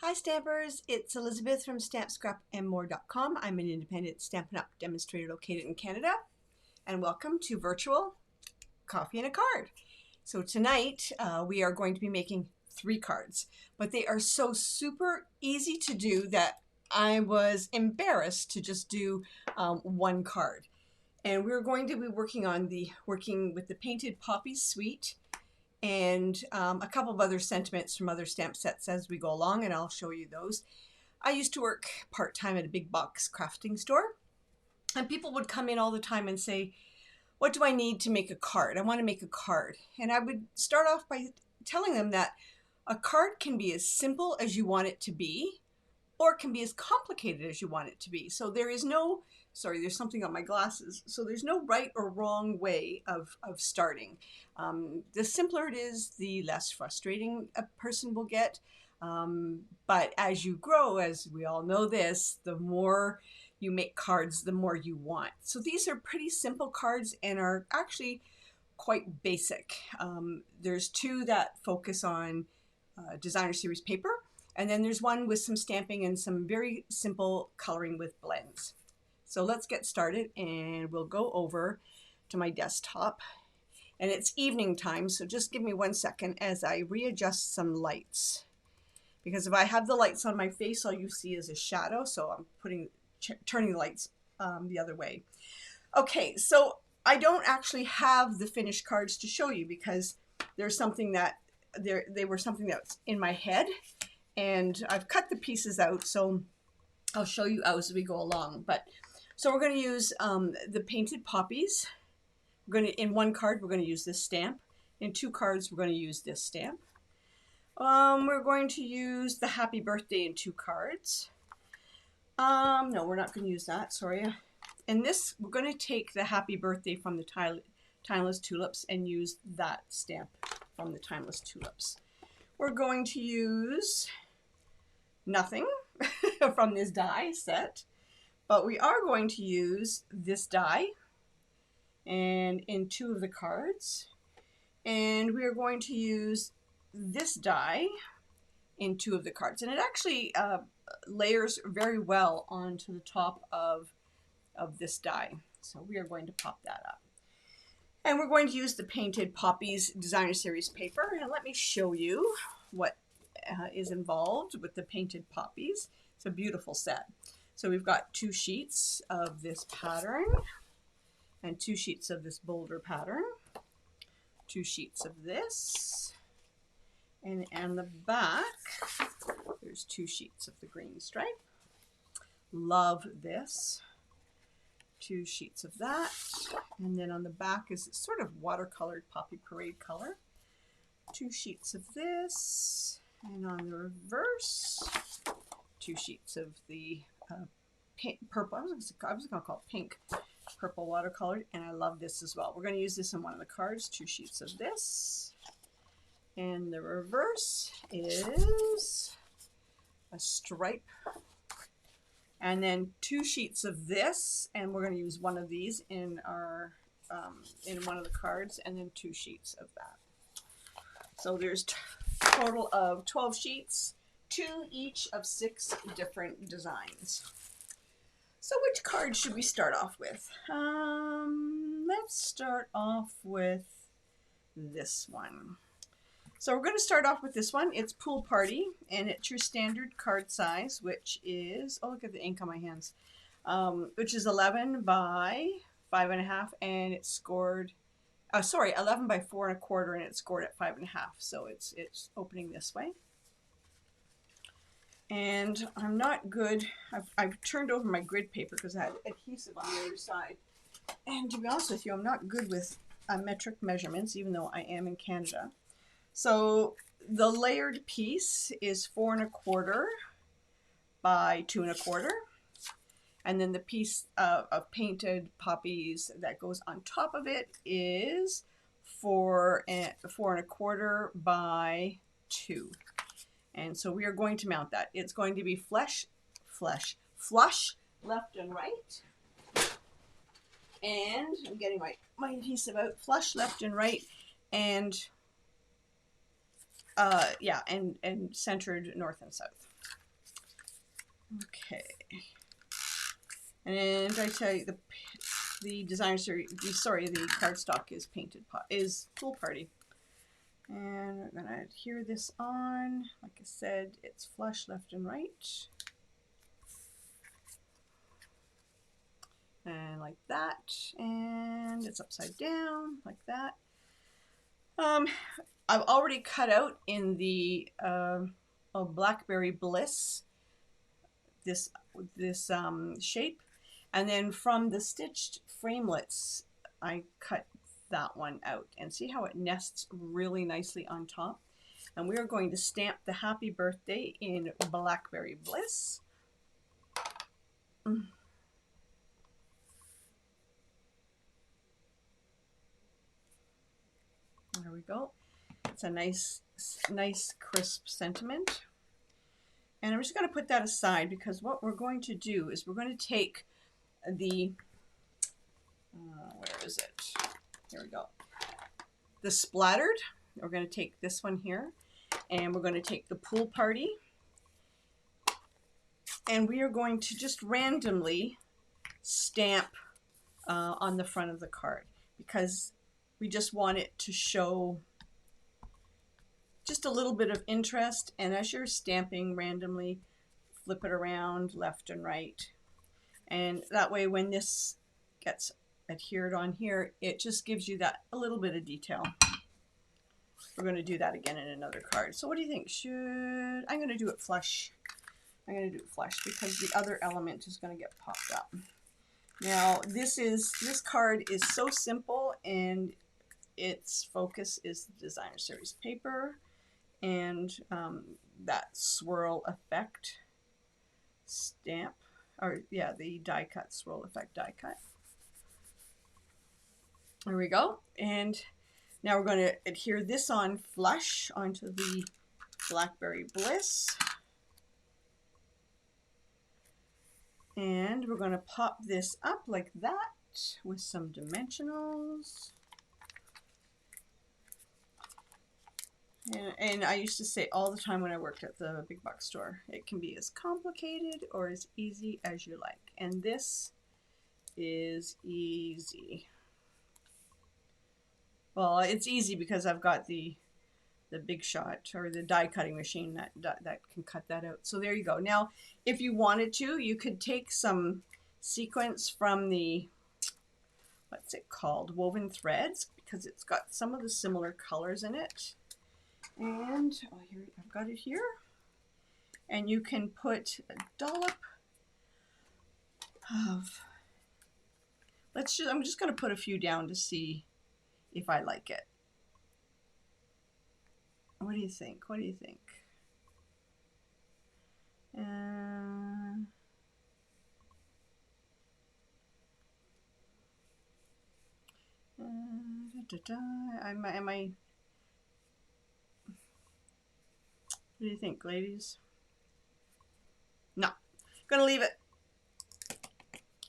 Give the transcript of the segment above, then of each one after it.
Hi Stampers, it's Elizabeth from StampScrapandMore.com. I'm an independent Stampin' Up! Demonstrator located in Canada, and welcome to Virtual Coffee and a Card. So tonight we are going to be making 3 cards, but they are so super easy to do that I was embarrassed to just do 1 card. And we're going to be working with the Painted Poppies suite and a couple of other sentiments from other stamp sets as we go along, and I'll show you those. I used to work part-time at a big box crafting store, and people would come in all the time and say, what do I need to make a card? I want to make a card. And I would start off by telling them that a card can be as simple as you want it to be, or it can be as complicated as you want it to be. So there is no, sorry, there's something on my glasses. So there's no right or wrong way of starting. The simpler it is, the less frustrating a person will get. But as you grow, as we all know this, the more you make cards, the more you want. So these are pretty simple cards and are actually quite basic. There's 2 that focus on designer series paper. And then there's one with some stamping and some very simple coloring with blends. So let's get started, and we'll go over to my desktop. And it's evening time, so just give me 1 second as I readjust some lights. Because if I have the lights on my face, all you see is a shadow, so I'm turning the lights the other way. Okay, so I don't actually have the finished cards to show you because there's something that they were something that's in my head. And I've cut the pieces out, so I'll show you as we go along. But so we're going to use the Painted Poppies. In 1 card, we're going to use this stamp. In 2 cards, we're going to use this stamp. We're going to use the Happy Birthday in 2 cards. No, we're not going to use that. Sorry. In this, we're going to take the Happy Birthday from the Timeless Tulips and use that stamp from the Timeless Tulips. We're going to use nothing from this die set, but we are going to use this die and in 2 of the cards, and we are going to use this die in 2 of the cards, and it actually layers very well onto the top of this die. So we are going to pop that up. And we're going to use the Painted Poppies Designer Series paper. And let me show you what is involved with the Painted Poppies. It's a beautiful set. So we've got 2 sheets of this pattern and 2 sheets of this boulder pattern, 2 sheets of this, and on the back, there's 2 sheets of the green stripe. Love this. 2 sheets of that, and then on the back is sort of watercolored poppy parade color. 2 sheets of this, and on the reverse, 2 sheets of the purple. I was going to call it pink, purple watercolored, and I love this as well. We're going to use this in 1 of the cards. 2 sheets of this, and the reverse is a stripe. And then 2 sheets of this, and we're going to use 1 of these in our in 1 of the cards, and then 2 sheets of that. So there's a total of 12 sheets, 2 each of 6 different designs. So which card should we start off with? Let's start off with this one. So we're going to start off with this one. It's Pool Party, and it's your standard card size, which is, oh, look at the ink on my hands, which is 11 by 5.5, and it's scored, 11 by 4.25, and it's scored at 5.5. So it's opening this way. And I'm not good, I've turned over my grid paper because I had adhesive on the other side. And to be honest with you, I'm not good with metric measurements, even though I am in Canada. So the layered piece is 4.25 by 2.25, and then the piece of Painted Poppies that goes on top of it is 4.25 by 2. And so we are going to mount that. It's going to be flush left and right. And I'm getting my adhesive out. Flush left and right, and yeah, and centered north and south. Okay. And I tell you, the designer series, the cardstock is Pool Party. And we're going to adhere this on. Like I said, it's flush left and right. And like that. And it's upside down, like that. I've already cut out in the Blackberry Bliss this shape. And then from the stitched framelits, I cut that one out. And see how it nests really nicely on top? And we are going to stamp the happy birthday in Blackberry Bliss. There we go. It's a nice crisp sentiment. And I'm just going to put that aside because what we're going to do is we're going to take the, where is it? Here we go. The splattered, we're going to take this one here, and we're going to take the Pool Party, and we are going to just randomly stamp on the front of the card because we just want it to show just a little bit of interest. And as you're stamping randomly, flip it around left and right. And that way when this gets adhered on here, it just gives you that a little bit of detail. We're going to do that again in another card. So what do you think? I'm going to do it flush. I'm going to do it flush because the other element is going to get popped up. Now this card is so simple, and its focus is the designer series paper and that swirl effect stamp, or yeah, the die cut, swirl effect die cut. There we go. And now we're going to adhere this on flush onto the Blackberry Bliss. And we're going to pop this up like that with some dimensionals. And I used to say all the time when I worked at the big box store, it can be as complicated or as easy as you like. And this is easy. Well, it's easy because I've got the Big Shot or the die cutting machine that can cut that out. So there you go. Now, if you wanted to, you could take some sequence from the, what's it called, woven threads, because it's got some of the similar colors in it. And oh, here, I've got it here. And you can put a dollop of, I'm just going to put a few down to see if I like it. What do you think? What do you think? What do you think, ladies? No, I'm gonna leave it.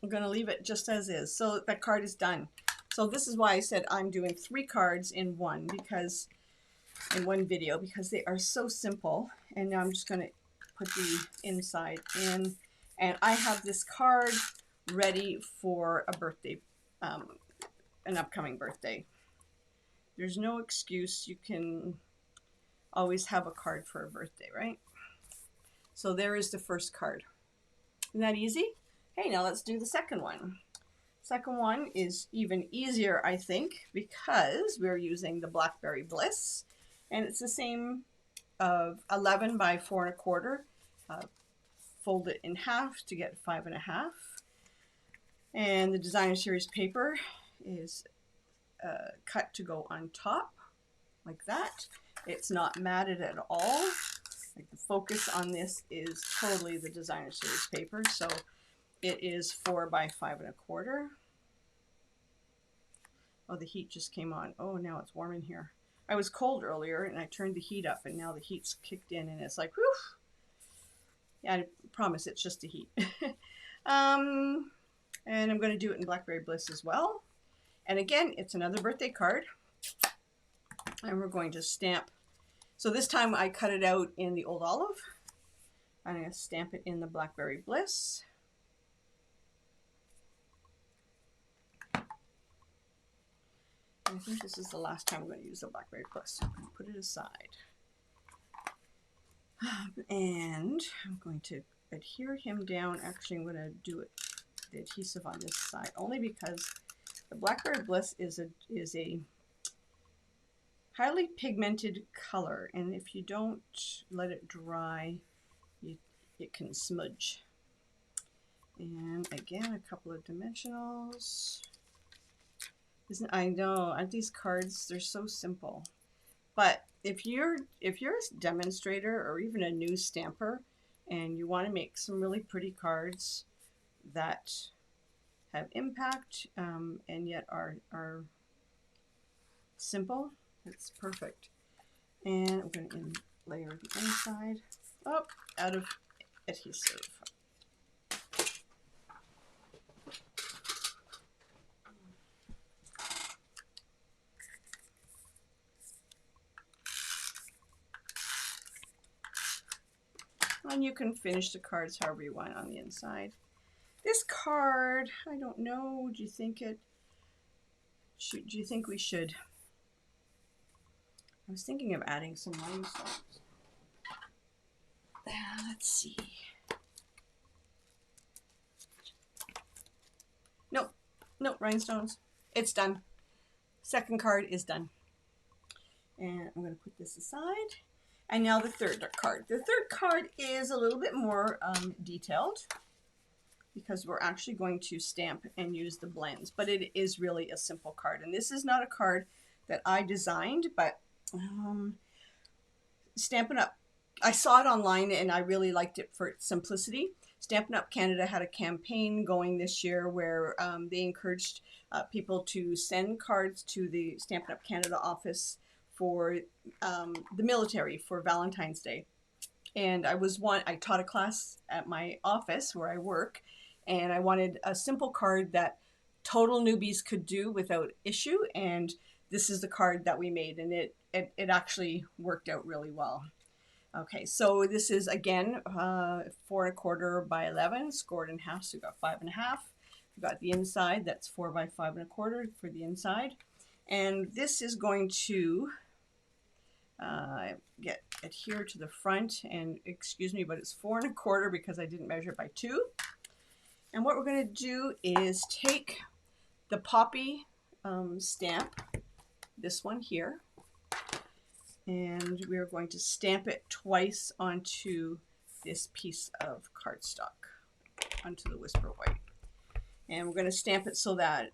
I'm gonna leave it just as is. So that card is done. So this is why I said I'm doing 3 cards in one, because in one video, because they are so simple. And now I'm just going to put the inside in, and I have this card ready for a birthday, an upcoming birthday. There's no excuse. You can always have a card for a birthday, right? So there is the first card. Isn't that easy? Hey, now let's do the second one. Second one is even easier, I think, because we're using the Blackberry Bliss. And it's the same of 11 by 4 1/4. Fold it in half to get 5 1/2. And the designer series paper is cut to go on top like that. It's not matted at all. Like, the focus on this is totally the designer series paper. So it is 4 by 5 1/4. Oh, the heat just came on. Oh, now it's warm in here. I was cold earlier and I turned the heat up, and now the heat's kicked in and it's like, whew. Yeah, I promise it's just the heat. And I'm going to do it in Blackberry Bliss as well. And again, it's another birthday card. And we're going to stamp. So this time I cut it out in the Old Olive. I'm going to stamp it in the Blackberry Bliss. I think this is the last time I'm going to use the Blackberry Bliss, so I'm going to put it aside. And I'm going to adhere him down. Actually, I'm going to do it, the adhesive on this side, only because the Blackberry Bliss is a highly pigmented color, and if you don't let it dry, it can smudge. And again, a couple of dimensionals. I know, aren't these cards, they're so simple. But if you're a demonstrator or even a new stamper and you want to make some really pretty cards that have impact and yet are simple, it's perfect. And I'm going to layer the inside. Oh, out of adhesive. And you can finish the cards however you want on the inside. This card, I don't know. Do you think we should? I was thinking of adding some rhinestones. Let's see. Nope, rhinestones. It's done. Second card is done. And I'm going to put this aside. And now the third card. The third card is a little bit more detailed because we're actually going to stamp and use the blends, but it is really a simple card. And this is not a card that I designed, but Stampin' Up, I saw it online and I really liked it for its simplicity. Stampin' Up Canada had a campaign going this year where they encouraged people to send cards to the Stampin' Up Canada office for the military for Valentine's Day. And I taught a class at my office where I work, and I wanted a simple card that total newbies could do without issue, and this is the card that we made, and it actually worked out really well. Okay, so this is again 4 1/4 by 11, scored in half, so we've got 5 1/2. We've got the inside, that's 4 by 5 1/4 for the inside, and this is going to adhere to the front, and excuse me, but it's 4 1/4 because I didn't measure it by 2. And what we're going to do is take the poppy stamp, this one here, and we're going to stamp it twice onto this piece of cardstock, onto the Whisper White. And we're going to stamp it so that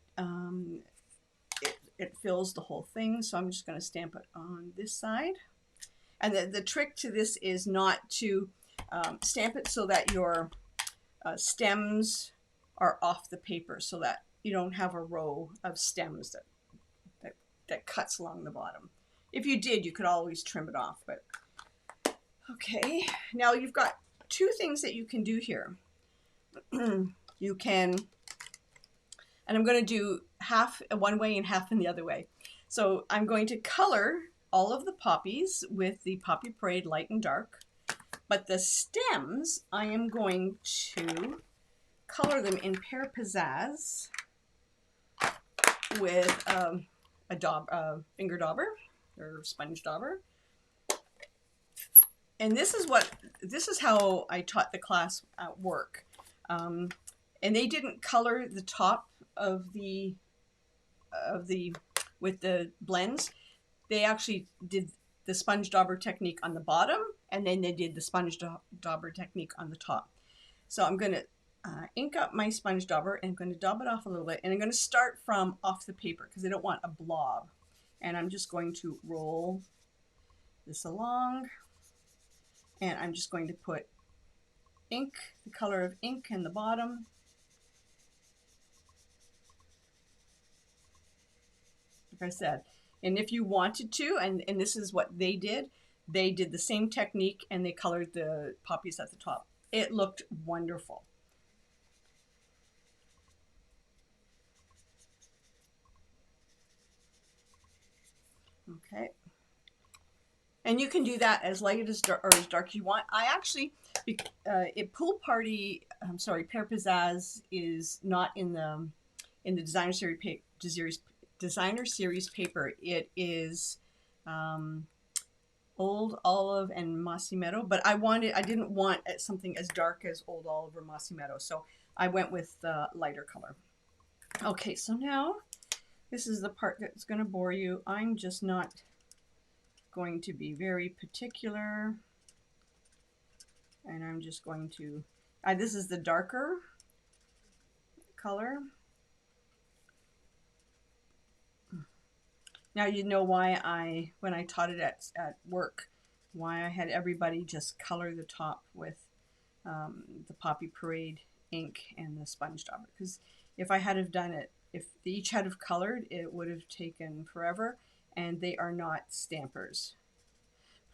it fills the whole thing. So I'm just going to stamp it on this side. And the trick to this is not to stamp it so that your stems are off the paper, so that you don't have a row of stems that cuts along the bottom. If you did, you could always trim it off. But okay, now you've got 2 things that you can do here. You can, and I'm going to do half one way and half in the other way. So I'm going to color all of the poppies with the Poppy Parade Light and Dark, but the stems I am going to color them in Pear Pizzazz with a finger dauber or sponge dauber. And this is how I taught the class at work. And they didn't color the top of the with the blends. They actually did the sponge dauber technique on the bottom, and then they did the sponge dauber technique on the top. So I'm going to ink up my sponge dauber, and I'm going to daub it off a little bit, and I'm going to start from off the paper because I don't want a blob. And I'm just going to roll this along, and I'm just going to put ink, the color of ink in the bottom. Like I said, and if you wanted to, and this is what they did the same technique and they colored the poppies at the top. It looked wonderful. Okay. And you can do that as light as dark, or as dark as you want. I actually, Pool Party, I'm sorry, Pear Pizzazz is not in the designer series paper. It is Old Olive and Mossy Meadow, but I didn't want something as dark as Old Olive or Mossy Meadow, so I went with the lighter color. Okay, so now this is the part that's going to bore you. I'm just not going to be very particular, and I'm just going to, this is the darker color. Now you know why when I taught it at work, why I had everybody just color the top with the Poppy Parade ink and the sponge dauber, because if I had have done it, if they each had have colored, it would have taken forever, and they are not stampers.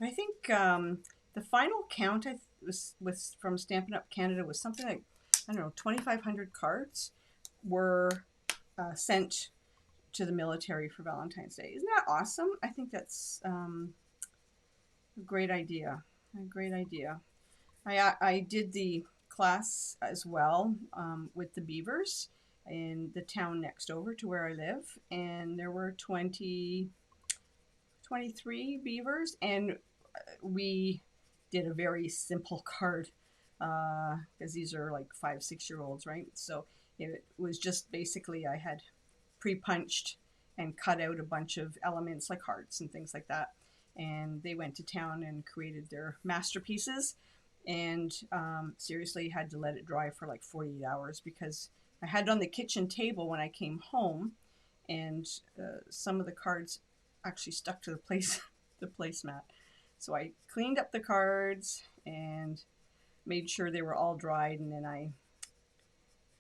But I think the final count was from Stampin' Up Canada was something like, I don't know, 2,500 cards were sent to the military for Valentine's Day. Isn't that awesome? I think that's a great idea. A great idea. I did the class as well with the beavers in the town next over to where I live, and there were 23 beavers, and we did a very simple card because these are like 5-6-year-olds, right? So it was just basically I had pre-punched and cut out a bunch of elements like hearts and things like that, and they went to town and created their masterpieces, and seriously had to let it dry for like 48 hours because I had it on the kitchen table when I came home, and some of the cards actually stuck to the placemat. So I cleaned up the cards and made sure they were all dried, and then I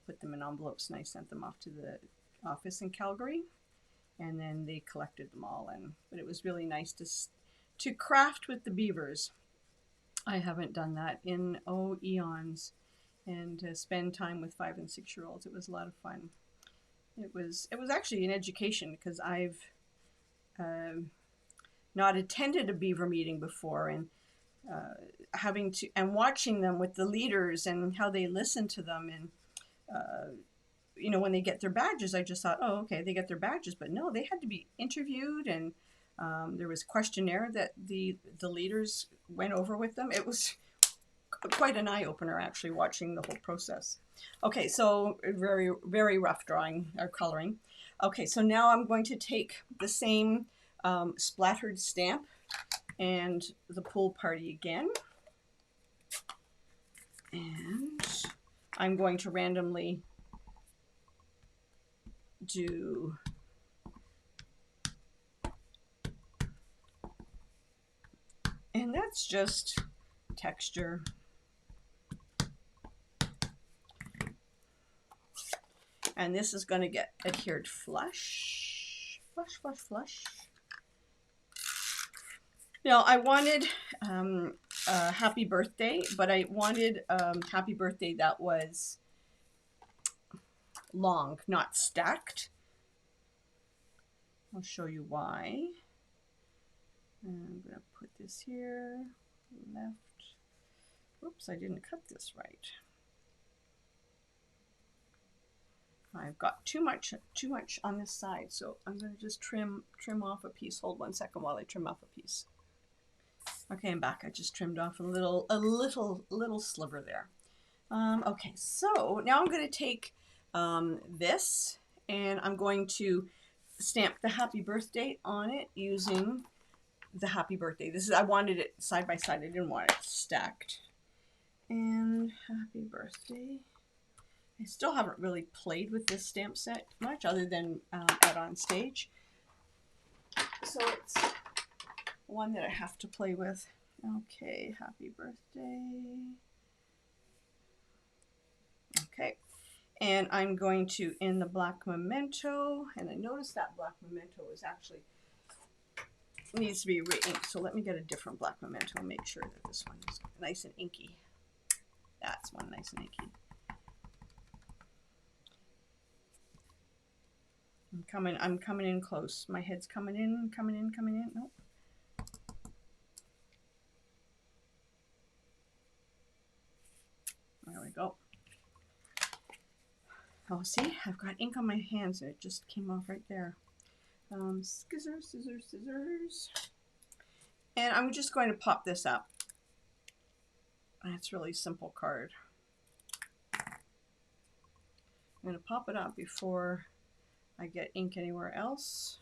put them in envelopes and I sent them off to the office in Calgary, and then they collected them all. But it was really nice to craft with the beavers. I haven't done that in eons, and to spend time with 5- and 6-year-olds. It was a lot of fun. It was actually an education because I've not attended a beaver meeting before, and watching them with the leaders and how they listen to them, and when they get their badges, I just thought, oh, okay, they get their badges, but no, they had to be interviewed, and there was questionnaire that the leaders went over with them. It was quite an eye-opener, actually, watching the whole process. Okay, so very, very rough drawing or coloring. Okay, so now I'm going to take the same splattered stamp and the Pool Party again, and I'm going to randomly do and that's just texture. And this is going to get adhered flush. Now I wanted happy birthday, but I wanted happy birthday that was long, not stacked. I'll show you why. And I'm going to put this here, left. Whoops, I didn't cut this right. I've got too much on this side, so I'm going to just trim off a piece. Hold 1 second while I trim off a piece. Okay, I'm back. I just trimmed off a little sliver there. Okay, so now I'm going to take this, and I'm going to stamp the happy birthday on it using the happy birthday. I wanted it side by side. I didn't want it stacked. And happy birthday. I still haven't really played with this stamp set much other than at on stage. So it's one that I have to play with. Okay, happy birthday. Okay, and I'm going to, in the black memento, and I noticed that black memento is actually needs to be re-inked, so let me get a different black memento and make sure that this one is nice and inky. That's one nice and inky. I'm coming in close. My head's coming in. Nope. go. Oh, see, I've got ink on my hands. It just came off right there. Scissors, scissors, scissors. And I'm just going to pop this up. It's a really simple card. I'm going to pop it up before I get ink anywhere else.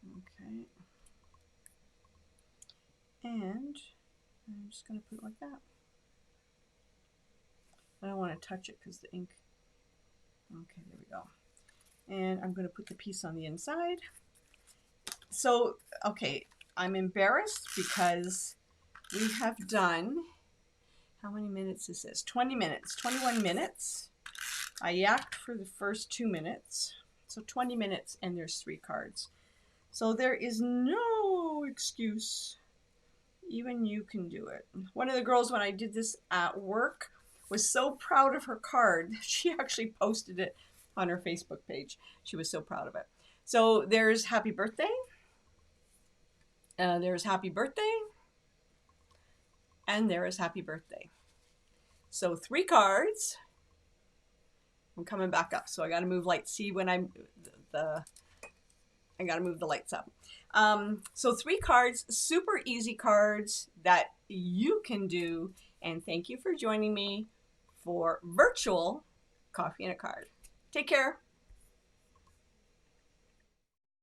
Okay. And I'm just going to put it like that. I don't want to touch it because the ink. Okay, there we go. And I'm going to put the piece on the inside. So, okay, I'm embarrassed because we have done, how many minutes is this? 20 minutes, 21 minutes. I yacked for the first 2 minutes. So 20 minutes and there's 3 cards. So there is no excuse. Even you can do it. One of the girls, when I did this at work, was so proud of her card. She actually posted it on her Facebook page. She was so proud of it. So there's happy birthday. There's happy birthday. And there is happy birthday. So 3 cards. I'm coming back up. So I got to move lights. See when I got to move the lights up. So 3 cards, super easy cards that you can do. And thank you for joining me for virtual coffee and a card. Take care.